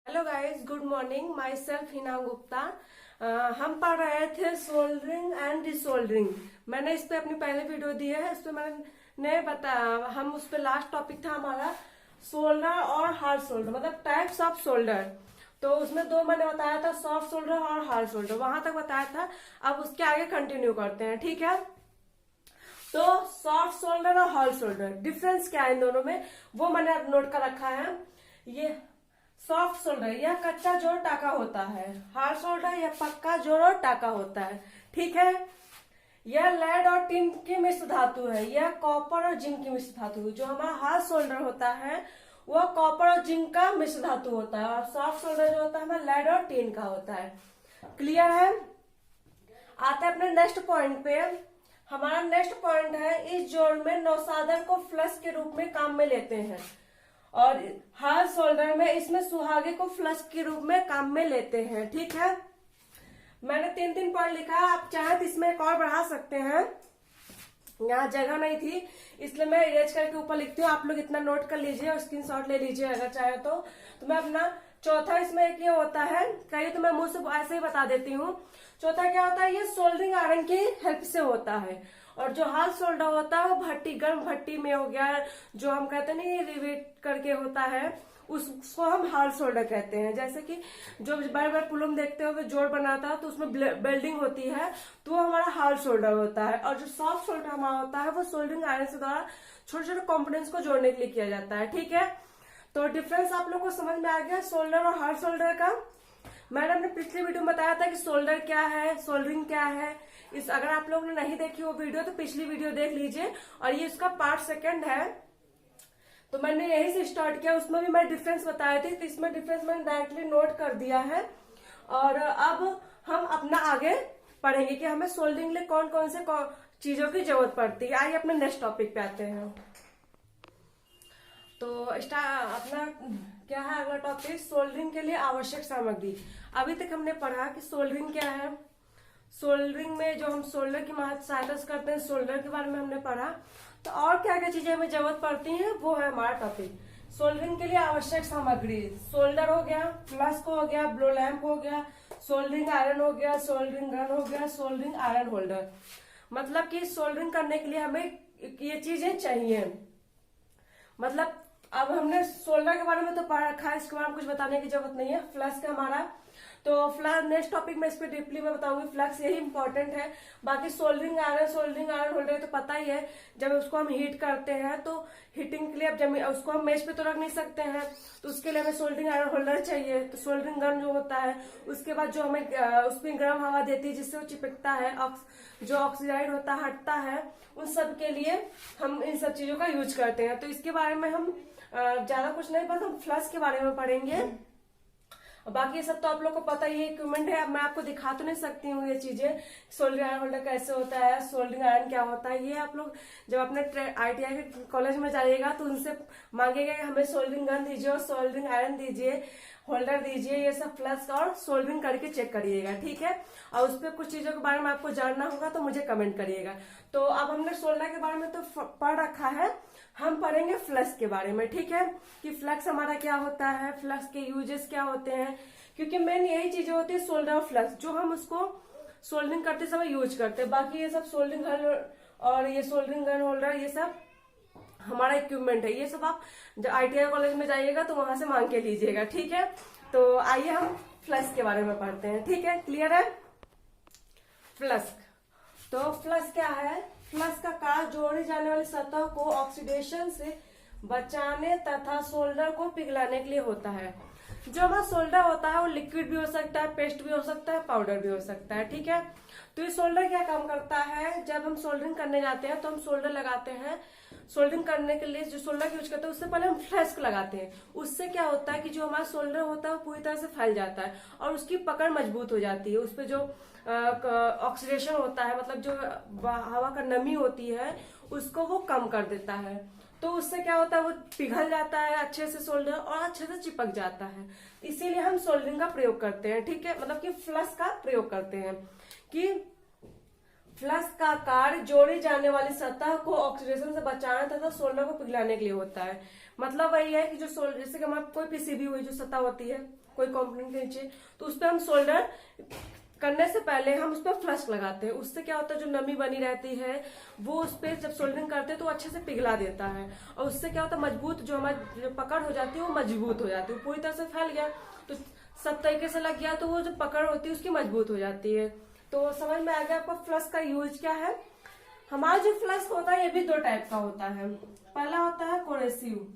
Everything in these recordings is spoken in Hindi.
Hello guys, good morning. My self Hina Gupta. हम पढ़ रहे थे सोल्डरिंग एंड डिसोल्डरिंग। मैंने इस पे अपनी पहले वीडियो दी है, इस पे मैंने बताया, हम उस पे लास्ट टॉपिक था हमारा सोल्डर और हार्ड सोल्डर, मतलब टाइप्स ऑफ सोल्डर। तो उसमें दो मैंने बताया था, सॉफ्ट सोल्डर और हार्ड सोल्डर, वहां तक बताया था। अब उसके आगे कंटिन्यू करते हैं, ठीक है। तो सॉफ्ट सोल्डर और हार्ड सोल्डर, डिफरेंस क्या है इन दोनों में, वो मैंने नोट कर रखा है। ये सॉफ्ट सोल्डर यह कच्चा जोड़ टाका होता है, हार्ड सोल्डर यह पक्का जोड़ और टाका होता है, ठीक है। यह लेड और टिन की मिश्र धातु है, यह कॉपर और जिंक की मिश्र धातु है। जो हमारा हार्ड सोल्डर होता है वह कॉपर और जिंक का मिश्र धातु होता है, और सॉफ्ट सोल्डर जो होता है हमारा लेड और टिन का होता है। क्लियर है। आते हैं अपने नेक्स्ट पॉइंट पे। हमारा नेक्स्ट पॉइंट है, इस जोड़ में नौसादर को फ्लश के रूप में काम में लेते हैं, और हार्ड सोल्डर में इसमें सुहागे को फ्लश के रूप में काम में लेते हैं, ठीक है। मैंने तीन तीन पॉइंट लिखा है, आप चाहे तो इसमें एक और बढ़ा सकते हैं, यहाँ जगह नहीं थी इसलिए मैं इरेज करके ऊपर लिखती हूँ। आप लोग इतना नोट कर लीजिए और स्क्रीनशॉट ले लीजिए अगर चाहे तो मैं अपना चौथा इसमें एक ये होता है, कहीं तो मैं मुंह से ऐसे ही बता देती हूँ। चौथा क्या होता है, ये सोल्डरिंग आयरन की हेल्प से होता है। और जो हार्ड सोल्डर होता है वो भट्टी, गर्म भट्टी में हो गया, जो हम कहते हैं नहीं रिवेट करके होता है, उसको हम हार्ड सोल्डर कहते हैं। जैसे कि जो बड़े बड़े पुलों में देखते हो जोड़ बनाता है तो उसमें बेल्डिंग होती है, तो वो हमारा हार्ड सोल्डर होता है। और जो सॉफ्ट सोल्डर हमारा होता है वो सोल्डरिंग आयरन से द्वारा छोटे छोटे कॉम्पोनेंट्स को जोड़ने के लिए किया जाता है, ठीक है। तो डिफरेंस आप लोग को समझ में आ गया सोल्डर और हार्ड सोल्डर का। मैंने पिछली वीडियो में बताया था कि सोल्डर क्या है, सोल्डरिंग क्या है। इस अगर आप लोगों ने नहीं देखी वो वीडियो तो पिछली वीडियो देख लीजिए, और ये इसका पार्ट सेकंड है। तो मैंने यही से स्टार्ट किया, उसमें भी मैं डिफरेंस बताए थे, तो इसमें डिफरेंस मैंने डायरेक्टली नोट कर दिया है। और अब हम अपना आगे पढ़ेंगे कि हमें सोल्डरिंग लिए कौन कौन से चीजों की जरूरत पड़ती है। आइए अपने नेक्स्ट टॉपिक पे आते हैं। तो अपना क्या है अगला टॉपिक, सोल्डरिंग के लिए आवश्यक सामग्री। अभी तक हमने पढ़ा कि सोल्डरिंग क्या है, सोल्डरिंग में जो हम सोल्डर की सहायता से करते हैं, सोल्डर के बारे में हमने पढ़ा। तो और क्या क्या चीजें हमें जरूरत पड़ती हैं वो है हमारा टॉपिक। सोल्डरिंग के लिए आवश्यक सामग्री, सोल्डर हो गया, फ्लास्क हो गया, ब्लो लैंप हो गया, सोल्डरिंग आयरन हो गया, सोल्डरिंग गन हो गया, सोल्डरिंग आयरन होल्डर। मतलब कि सोल्डरिंग करने के लिए हमें ये चीजें चाहिए। मतलब अब हमने सोल्डर के बारे में तो पढ़ रखा है, इसके बारे में कुछ बताने की जरूरत नहीं है। फ्लक्स का हमारा तो नेक्स्ट टॉपिक में इस पे डीपली मैं बताऊंगी, फ्लक्स यही इंपॉर्टेंट है। बाकी सोल्डरिंग आयरन होल्डर तो पता ही है, जब उसको हम हीट करते हैं तो हीटिंग के लिए अब उसको हम मेज पे तो रख नहीं सकते हैं, तो उसके लिए हमें सोल्डरिंग आयरन होल्डर चाहिए। तो सोल्डरिंग गन जो होता है, उसके बाद जो हमें उसमें गर्म हवा देती है जिससे वो चिपकता है, जो ऑक्सीडाइड होता है हटता है, उन सब के लिए हम इन सब चीजों का यूज करते हैं। तो इसके बारे में हम ज्यादा कुछ नहीं, बस हम फ्लक्स के बारे में पढ़ेंगे। बाकी ये सब तो आप लोग को पता ही है, इक्विपमेंट है। अब मैं आपको दिखा तो नहीं सकती हूँ ये चीजें, सोल्डरिंग आयरन होल्डर कैसे होता है, सोल्डरिंग आयरन क्या होता है, ये आप लोग जब अपने ITI के कॉलेज में जाइएगा तो उनसे मांगेगा कि हमें सोल्डरिंग गन दीजिए और सोल्डरिंग आयरन दीजिए, होल्डर दीजिए, ये सब फ्लक्स और सोल्डरिंग करके चेक करिएगा, ठीक है। और उस पर कुछ चीजों के बारे में आपको जानना होगा तो मुझे कमेंट करिएगा। तो अब हमने सोल्डर के बारे में तो पढ़ रखा है, हम पढ़ेंगे फ्लक्स के बारे में, ठीक है, कि फ्लक्स हमारा क्या होता है, फ्लक्स के यूजेस क्या होते हैं। क्योंकि मेन यही चीजें होती है सोल्डर और फ्लक्स, जो हम उसको सोल्डरिंग करते समय यूज करते हैं। बाकी ये सब सोल्डरिंग गन और ये सोल्डरिंग गन होल्डर ये सब हमारा इक्विपमेंट है, ये सब आप जब ITI कॉलेज में जाइएगा तो वहां से मांग के लीजिएगा, ठीक है। तो आइए हम फ्लक्स के बारे में पढ़ते हैं, ठीक है। क्लियर है। फ्लक्स, तो फ्लक्स क्या है, फ्लक्स का कार्य जोड़ी जाने वाली सतह को ऑक्सीडेशन से बचाने तथा सोल्डर को पिघलाने के लिए होता है। जो हमारा सोल्डर होता है वो लिक्विड भी हो सकता है, पेस्ट भी हो सकता है, पाउडर भी हो सकता है, ठीक है। तो ये सोल्डर क्या काम करता है, जब हम सोल्डरिंग करने जाते हैं तो हम सोल्डर लगाते हैं। सोल्डरिंग करने के लिए जो सोल्डर यूज करते हैं उससे पहले हम फ्लैस्क लगाते हैं। उससे क्या होता है कि जो हमारा सोल्डर होता है वो पूरी तरह से फैल जाता है और उसकी पकड़ मजबूत हो जाती है। उस पर जो ऑक्सीडेशन होता है, मतलब जो हवा का नमी होती है उसको वो कम कर देता है। तो उससे क्या होता है, वो पिघल जाता है अच्छे से सोल्डर और अच्छे से चिपक जाता है। इसीलिए हम सोल्डरिंग का प्रयोग करते हैं, ठीक है, मतलब कि फ्लक्स का प्रयोग करते हैं। कि फ्लक्स का कार्य जोड़ी जाने वाली सतह को ऑक्सीडेशन से बचाने तथा सोल्डर को पिघलाने के लिए होता है। मतलब वही है कि जो सोल्डर, जैसे कि हमारे कोई पीसीबी हुई जो सतह होती है, कोई कंपोनेंट के नीचे, तो उस पर हम सोल्डर करने से पहले हम उस पर फ्लश लगाते हैं। उससे क्या होता है, जो नमी बनी रहती है वो उस पर जब सोल्डरिंग करते हैं तो अच्छे से पिघला देता है, और उससे क्या होता है, मजबूत जो हमारी जो पकड़ हो जाती है वो मजबूत हो जाती है। पूरी तरह से फैल गया तो सब तरीके से लग गया तो वो जो पकड़ होती है उसकी मजबूत हो जाती है। तो समझ में आ गया आपको फ्लश का यूज क्या है। हमारा जो फ्लश होता है ये भी 2 टाइप का होता है। पहला होता है कोरेसिव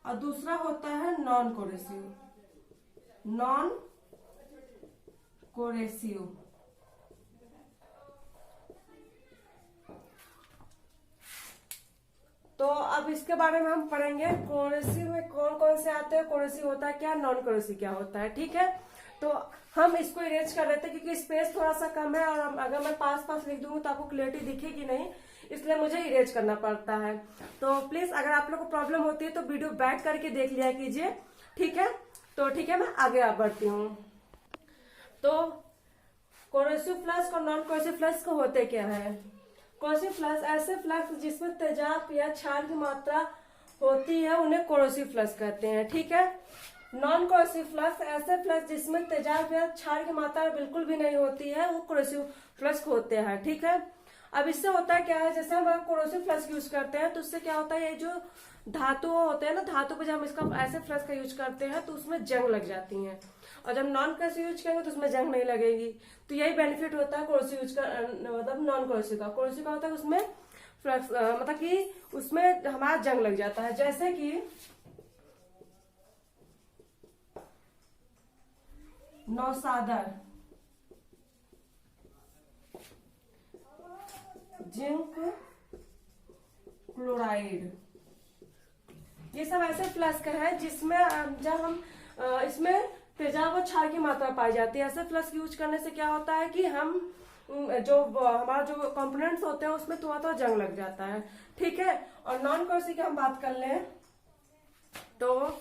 और दूसरा होता है नॉन कोरेसिव। तो अब इसके बारे में हम पढ़ेंगे, कोरेसिव में कौन कौन से आते हैं, कोरेसिव होता है क्या, नॉन कोरेसिव क्या होता है। ठीक है, तो हम इसको इरेज कर लेते हैं क्योंकि स्पेस थोड़ा सा कम है और अगर मैं पास लिख दूंगी तो आपको क्लियरिटी दिखेगी नहीं, इसलिए मुझे इरेज करना पड़ता है। तो प्लीज अगर आप लोग को प्रॉब्लम होती है तो वीडियो बैक करके देख लिया कीजिए। ठीक है, तो ठीक है, मैं आगे बढ़ती हूँ। तो कोरेसिव फ्लक्स और नॉन कोरेसिव फ्लक्स को होते क्या है। कोरेसिव फ्लक्स ऐसे फ्लक्स जिसमें तेजाब या क्षार की मात्रा होती है उन्हें कोरेसिव फ्लक्स कहते हैं। ठीक है, नॉन कोरेसिव फ्लक्स ऐसे फ्लक्स जिसमें तेजाब या क्षार की मात्रा बिल्कुल भी नहीं होती है वो कोरेसिव फ्लक्स होते हैं। ठीक है, अब इससे होता है क्या है, जैसे हम कोरेसिव फ्लक्स यूज करते हैं तो उससे क्या होता है, ये जो धातु होते हैं ना, धातु पे जब हम इसका ऐसे फ्लक्स का यूज करते हैं तो उसमें जंग लग जाती है, और जब नॉन कोरेसिव यूज करेंगे तो उसमें जंग नहीं लगेगी। तो यही बेनिफिट होता है कोरेसिव यूज का, मतलब नॉन कोरेसिव का। कोरेसिव का होता है उसमें फ्लक्स मतलब कि उसमें हमारा जंग लग जाता है, जैसे कि नौसादर, जिंक क्लोराइड, ये सब ऐसे फ्लक्स है जिसमें जब हम इसमें तेजाब और क्षार की मात्रा पाई जाती है। ऐसे फ्लक्स यूज करने से क्या होता है कि हम जो हमारा जो कंपोनेंट्स होते हैं उसमें थोड़ा जंग लग जाता है। ठीक है, और नॉन कोरेसिव की हम बात कर लें तो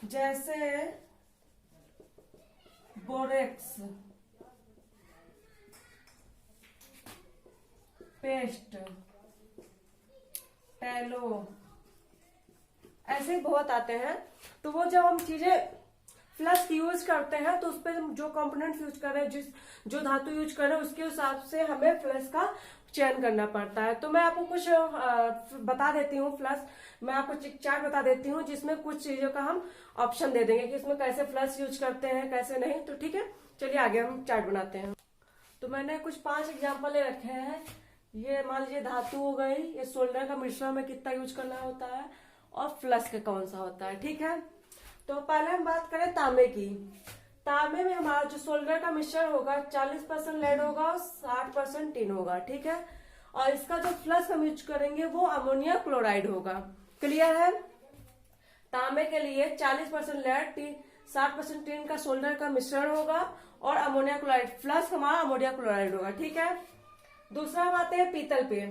जैसे बोरेक्स, पेस्ट, टैलो, ऐसे बहुत आते हैं। तो वो जब हम चीजें फ्लक्स यूज करते हैं तो उस पर जो कंपोनेंट्स यूज कर रहे हैं, जो धातु यूज कर रहे हैं उसके हिसाब से हमें फ्लक्स का चयन करना पड़ता है। तो मैं आपको कुछ बता देती हूँ फ्लक्स, मैं आपको चार्ट बता देती हूँ जिसमें कुछ चीजों का हम ऑप्शन दे देंगे कि इसमें कैसे फ्लक्स यूज करते हैं कैसे नहीं। तो ठीक है, चलिए आगे हम चार्ट बनाते हैं। तो मैंने कुछ 5 एग्जाम्पल ले रखे हैं। ये मान लीजिए धातु हो गई, ये सोल्डर का मिश्रण में कितना यूज करना होता है और फ्लक्स का कौन सा होता है। ठीक है, तो पहले हम बात करें तांबे की। तांबे में हमारा जो सोल्डर का मिश्रण होगा 40% लेड होगा और 60% टिन होगा। ठीक है, और इसका जो फ्लक्स हम यूज करेंगे वो अमोनिया क्लोराइड होगा। क्लियर है, तांबे के लिए 40% लेड 60% टिन का सोल्डर का मिश्रण होगा और अमोनिया क्लोराइड, फ्लक्स हमारा अमोनिया क्लोराइड होगा। ठीक है, दूसरा हम आते हैं पीतल पे।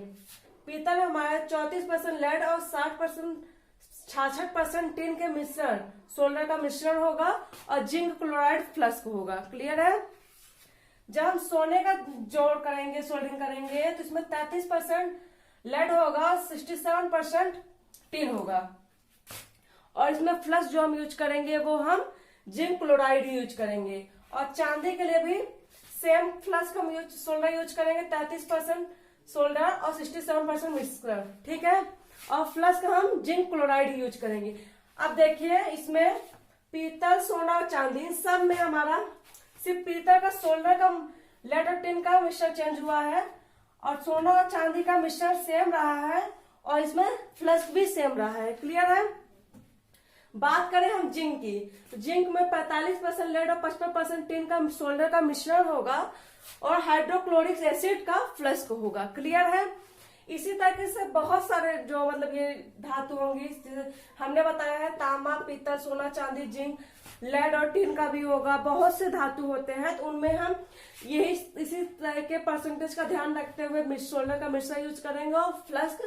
पीतल में हमारा 34% लेड और 66% टिन के मिश्रण सोल्डर का मिश्रण होगा और जिंक क्लोराइड फ्लक्स होगा। क्लियर है, जब हम सोने का जोड़ करेंगे, सोल्डरिंग करेंगे तो इसमें 33% लेड होगा, 67% टिन होगा, और इसमें फ्लक्स जो हम यूज करेंगे वो हम जिंक क्लोराइड यूज करेंगे। और चांदी के लिए भी सेम फ्लक्स हम सोल्डर यूज करेंगे, 33% सोल्डर और 67% मिश्रण। ठीक है, और फ्लक्स का हम जिंक क्लोराइड यूज करेंगे। अब देखिए इसमें पीतल, सोना और चांदी सब में हमारा सिर्फ पीतल का सोल्डर का लेड और टिन का मिश्रण चेंज हुआ है और सोना और चांदी का मिश्रण सेम रहा है और इसमें फ्लक्स भी सेम रहा है। क्लियर है, बात करें हम जिंक की, तो जिंक में 45% लेड और 55% टिन का सोल्डर का मिश्रण होगा और हाइड्रोक्लोरिक एसिड का फ्लक्स होगा। क्लियर है, इसी तरीके से बहुत सारे जो मतलब ये धातु होंगी, हमने बताया है तांबा, पीतल, सोना, चांदी, जिंक, लेड और टिन का भी होगा। बहुत से धातु होते हैं तो उनमें हम यही इसी तरह के परसेंटेज का ध्यान रखते हुए सोल्डर का मिश्रण यूज करेंगे और फ्लक्स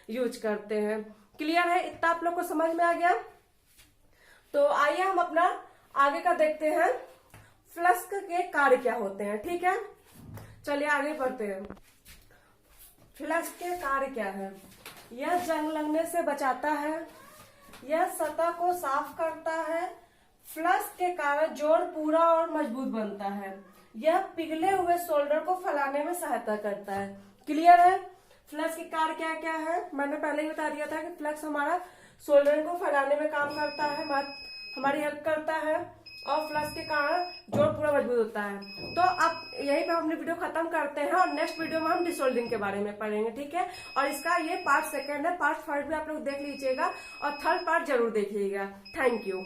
यूज करते हैं। क्लियर है, इतना आप लोग को समझ में आ गया। तो आइए हम अपना आगे का देखते हैं, फ्लक्स के कार्य क्या होते हैं। ठीक है, चलिए आगे बढ़ते हैं। फ्लक्स के कार्य क्या है, यह जंग लगने से बचाता है, यह सतह को साफ करता है। फ्लक्स के कारण जोड़ पूरा और मजबूत बनता है। यह पिघले हुए सोल्डर को फैलाने में सहायता करता है। क्लियर है? फ्लक्स के कार्य क्या क्या है, मैंने पहले ही बता दिया था कि फ्लक्स हमारा सोल्डरिंग को फैलाने में काम करता है, हमारी हेल्प करता है, और फ्लक्स के कारण जोड़ पूरा मजबूत होता है। तो अब यहीं पे हम अपनी वीडियो खत्म करते हैं और नेक्स्ट वीडियो में हम डिसोल्डरिंग के बारे में पढ़ेंगे, ठीक है। और इसका ये पार्ट सेकंड है, पार्ट थर्ड भी आप लोग देख लीजिएगा और थर्ड पार्ट जरूर देखिएगा। Thank you.